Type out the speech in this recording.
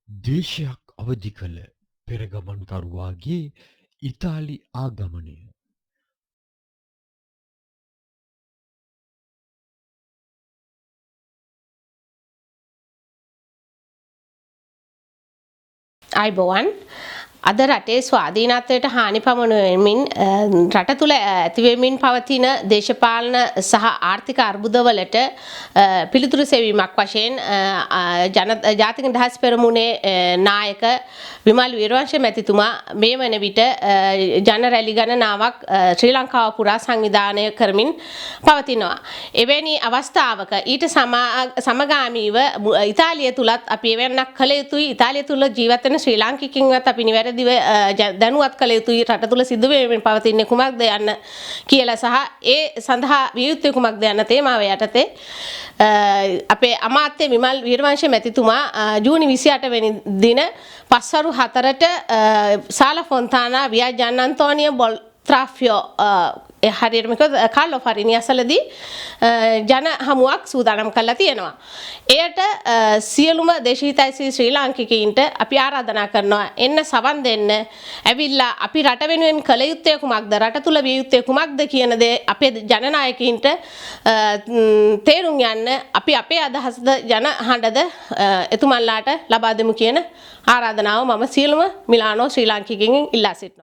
දේශයක් අවදි කළ පෙරගමන්කරුවාගේ ඉතාලි ආගමනය අයිබෝවන් අද රටේ ස්වාධීනත්වයට හානි පමුණුවමින් රට තුළ ඇතිවෙමින් පවතින දේශපාලන සහ ආර්ථික අර්බුදවලට පිළිතුරු සෙවීමක් වශයෙන් ජාතික නිදහස් පෙරමුණේ නායක විමල් වීරවංශ මැතිතුමා මේ වන විට ජන රැලි ගණනාවක් ශ්‍රී ලංකාව පුරා සංවිධානය කරමින් පවතිනවා. එවැනි අවස්ථාවක ඊට සමගාමීව ඉතාලිය තුලත් අපි එවැන්නක් කළ යුතුයි. ඉතාලිය තුල ජීවත් වෙන ශ්‍රී ලාංකිකයින්වත් අපි නිවැරදිව දැනුවත් කළ යුතුයි. රට තුල සිදු වෙමින් පවතින කුමක්ද යන්න කියලා සහ ඒ සඳහා විය යුත්තේ කුමක්ද යන්න තේමාව යටතේ අපේ අමාත්‍ය විමල් වීරවංශ මැතිතුමා ජූනි 28 වෙනි දින පස්වරු 4ට සාලා ෆොන්තානා වියා ජාන් අන්තෝනියෝ බොල්ත්‍රාෆියෝ හරියටම කාර්ලෝ ෆරිනි අසලදී ජන හමුවක් සූදානම් කරලා තියෙනවා. එයට සියලුම දේශීයතයිසී ශ්‍රී ලාංකිකයින්ට අපි ආරාධනා කරනවා එන්න සවන් දෙන්න. ඇවිල්ලා අපි රට වෙනුවෙන් කළ යුත්තේ කුමක්ද? රට තුල විය යුත්තේ කුමක්ද කියන දේ අපේ ජනනායකයින්ට තේරුම් යන්න අපි අපේ අදහස්ද ජන හඬද එතුමන්ලාට ලබා දෙමු කියන ආරාධනාව මම සියලුම මිලානෝ ශ්‍රී ලාංකිකයින් ඉල්ලා සිටිනවා.